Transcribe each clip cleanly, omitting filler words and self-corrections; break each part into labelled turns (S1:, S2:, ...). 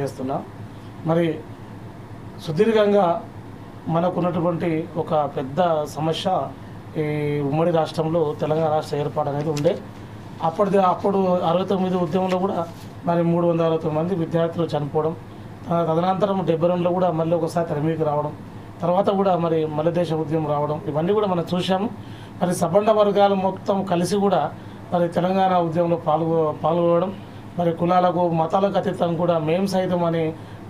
S1: తెలియజేస్తున్నా. మరి సుదీర్ఘంగా మనకున్నటువంటి ఒక పెద్ద సమస్య ఈ ఉమ్మడి రాష్ట్రంలో తెలంగాణ రాష్ట్ర ఏర్పాటు అనేది ఉండే. అప్పుడు 69 ఉద్యమంలో కూడా మరి 369 మంది విద్యార్థులు చనిపోవడం, తదనంతరం 72లో కూడా మళ్ళీ ఒకసారి తెరమీకి రావడం, తర్వాత కూడా మరి మల్ల దేశ ఉద్యమం రావడం, ఇవన్నీ కూడా మనం చూసాము. మరి సబండ వర్గాలు మొత్తం కలిసి కూడా మరి తెలంగాణ ఉద్యమంలో పాల్గొనడం, మరి కులాలకు మతాలకు అతీతం కూడా మేము సైతం అనే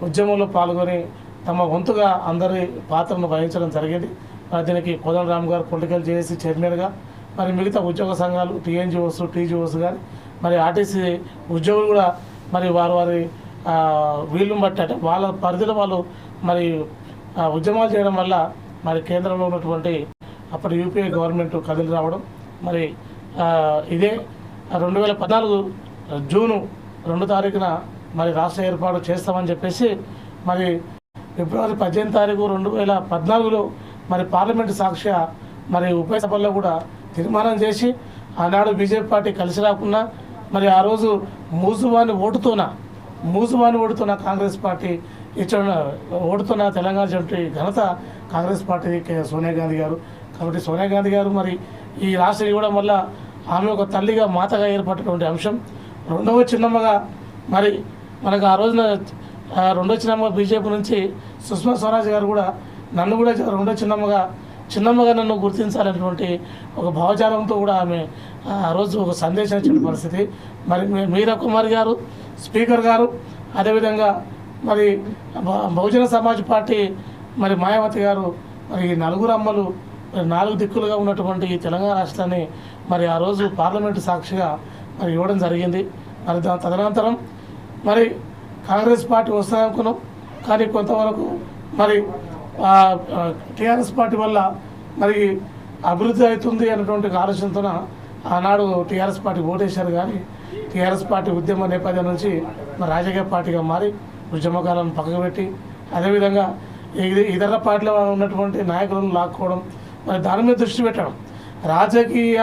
S1: ఉద్యమంలో పాల్గొని తమ వంతుగా అందరి పాత్రను వహించడం జరిగింది. మరి దీనికి కోదండరామ్ గారు పొలిటికల్ జేఏసీ చైర్మన్గా, మరి మిగతా ఉద్యోగ సంఘాలు టీఎన్జిఓస్ టీజీఓస్ కానీ మరి ఆర్టీసీ ఉద్యోగులు కూడా మరి వారి వీళ్ళని బట్టి అంటే వాళ్ళ పరిధిలో వాళ్ళు మరి ఉద్యమాలు చేయడం వల్ల మరి కేంద్రంలో ఉన్నటువంటి అప్పటి యూపీఏ గవర్నమెంట్ కదిలి రావడం, మరి ఇదే 2014 జూను 2 తారీఖున మరి రాష్ట్ర ఏర్పాటు చేస్తామని చెప్పేసి మరి ఫిబ్రవరి 18 తారీఖు 2014లో మరి పార్లమెంటు సాక్షి మరి ఉభయ సభల్లో కూడా తీర్మానం చేసి ఆనాడు బీజేపీ పార్టీ కలిసి రాకున్నా మరి ఆ రోజు మూసువాని ఓటుతోన కాంగ్రెస్ పార్టీ ఓటుతున్న తెలంగాణ జంటి ఘనత కాంగ్రెస్ పార్టీకి సోనియా గాంధీ గారు. కాబట్టి సోనియా గాంధీ గారు మరి ఈ రాష్ట్రం ఇవ్వడం వల్ల ఆమె ఒక తల్లిగా మాతగా ఏర్పడినటువంటి అంశం. రెండవ చిన్నమ్మగా మరి మనకు ఆ రోజున రెండో చిన్నమ్మ బీజేపీ నుంచి సుష్మా స్వరాజ్ గారు కూడా నన్ను కూడా రెండో చిన్నమ్మగా నన్ను గుర్తించాలనేటువంటి ఒక భావజాలంతో కూడా ఆమె ఆ రోజు ఒక సందేశం ఇచ్చిన పరిస్థితి. మరి మీరా కుమార్ గారు స్పీకర్ గారు, అదేవిధంగా మరి బహుజన సమాజ్ పార్టీ మరి మాయావతి గారు, మరి నలుగురు అమ్మలు మరి 4 దిక్కులుగా ఉన్నటువంటి ఈ తెలంగాణ రాష్ట్రాన్ని మరి ఆ రోజు పార్లమెంటు సాక్షిగా మరి ఇవ్వడం జరిగింది. మరి తదనంతరం మరి కాంగ్రెస్ పార్టీ వస్తాయనుకున్నాం, కానీ కొంతవరకు మరి టీఆర్ఎస్ పార్టీ వల్ల మరి అభివృద్ధి అవుతుంది అన్నటువంటి ఆలోచనతో ఆనాడు టీఆర్ఎస్ పార్టీ ఓటేశారు. కానీ టీఆర్ఎస్ పార్టీ ఉద్యమ నేపథ్యం నుంచి మరి రాజకీయ పార్టీగా మారి ఉద్యమకాలను పక్కకు పెట్టి, అదేవిధంగా ఇతర పార్టీలో ఉన్నటువంటి నాయకులను లాక్కోవడం, మరి దాని మీద దృష్టి పెట్టడం, రాజకీయ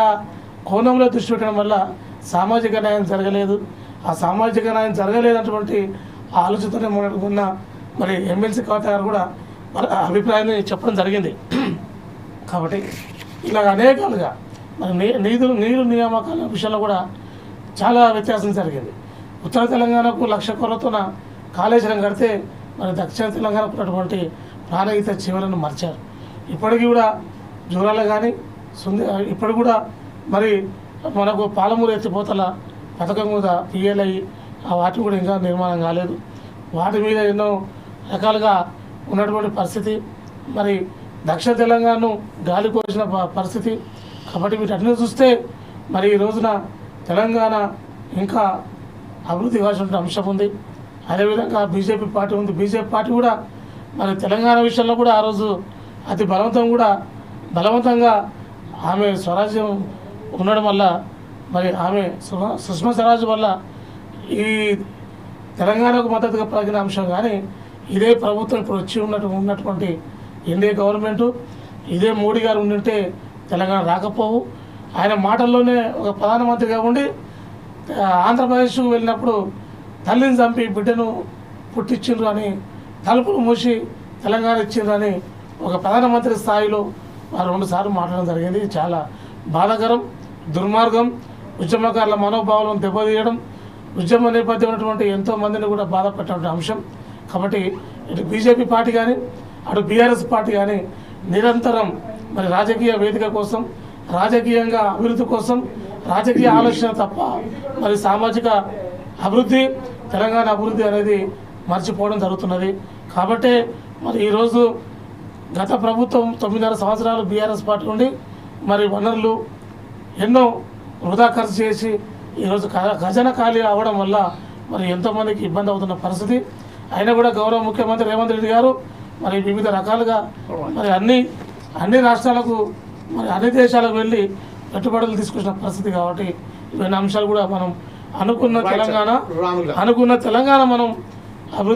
S1: కోణంలో దృష్టి పెట్టడం వల్ల సామాజిక న్యాయం జరగలేదు. ఆ సామాజిక న్యాయం జరగలేనటువంటి ఆలోచనతోనే మొన్న మరి ఎమ్మెల్సీ కవిత గారు కూడా వాళ్ళ అభిప్రాయాన్ని చెప్పడం జరిగింది. కాబట్టి ఇలాగ అనేకాలుగా మరి నీరు నియామకాల విషయంలో కూడా చాలా వ్యత్యాసం జరిగింది. ఉత్తర తెలంగాణకు 1,00,000 కోట్లతోన కాళేశ్వరం కడితే మరి దక్షిణ తెలంగాణకు ఉన్నటువంటి ప్రాణహిత జీవులను మర్చారు. ఇప్పటికీ కూడా జూరాల కానీ ఇప్పటికి కూడా మరి మనకు పాలమూరు ఎత్తిపోతల పథకం కూడా పిఎల్ఐ వాటిని కూడా ఇంకా నిర్మాణం కాలేదు. వాటి మీద ఎన్నో రకాలుగా ఉన్నటువంటి పరిస్థితి, మరి దక్షిణ తెలంగాణను గాలి కోసిన పరిస్థితి. కాబట్టి వీటన్నీ చూస్తే మరి ఈ రోజున తెలంగాణ ఇంకా అభివృద్ధి కావాల్సిన అంశం ఉంది. అదేవిధంగా బీజేపీ పార్టీ ఉంది. బీజేపీ పార్టీ కూడా మరి తెలంగాణ విషయంలో కూడా ఆ రోజు అతి బలవంతంగా ఆమె స్వరాజ్యం ఉండడం వల్ల మరి ఆమె సుష్మా స్వరాజ్ వల్ల ఈ తెలంగాణకు మద్దతుగా పలికిన అంశం. కానీ ఇదే ప్రభుత్వం ఇప్పుడు వచ్చి ఉన్నటువంటి ఎన్డీఏ గవర్నమెంటు, ఇదే మోడీ గారు ఉండింటే తెలంగాణ రాకపోవు. ఆయన మాటల్లోనే ఒక ప్రధానమంత్రిగా ఉండి ఆంధ్రప్రదేశ్కు వెళ్ళినప్పుడు తల్లిని చంపి బిడ్డను పుట్టించిండ్రు అని, తలుపులు మూసి తెలంగాణ ఇచ్చిండ్రు అని ఒక ప్రధానమంత్రి స్థాయిలో వారు 2 సార్లు మాట్లాడడం జరిగింది. చాలా బాధాకరం, దుర్మార్గం, ఉద్యమకారుల మనోభావాలను దెబ్బతీయడం, ఉద్యమ నేపథ్యం ఉన్నటువంటి ఎంతోమందిని కూడా బాధపెట్టినటువంటి అంశం. కాబట్టి ఇటు బీజేపీ పార్టీ కానీ అటు బీఆర్ఎస్ పార్టీ కానీ నిరంతరం మరి రాజకీయ వేదిక కోసం, రాజకీయంగా అభివృద్ధి కోసం, రాజకీయ ఆలోచన తప్ప మరి సామాజిక అభివృద్ధి, తెలంగాణ అభివృద్ధి అనేది మర్చిపోవడం జరుగుతున్నది. కాబట్టి మరి ఈరోజు గత ప్రభుత్వం 9.5 సంవత్సరాలు బీఆర్ఎస్ పార్టీ ఉండి మరి వనరులు ఎన్నో వృధా ఖర్చు చేసి ఈరోజు ఖజానా ఖాళీ అవ్వడం వల్ల మరి ఎంతోమందికి ఇబ్బంది అవుతున్న పరిస్థితి. అయినా కూడా గౌరవ ముఖ్యమంత్రి రేవంత్ రెడ్డి గారు మరి వివిధ రకాలుగా మరి అన్ని రాష్ట్రాలకు మరి అన్ని దేశాలకు వెళ్ళి పెట్టుబడులు తీసుకొచ్చిన పరిస్థితి. కాబట్టి ఇవన్నీ అంశాలు కూడా మనం అనుకున్న తెలంగాణ మనం అభివృద్ధి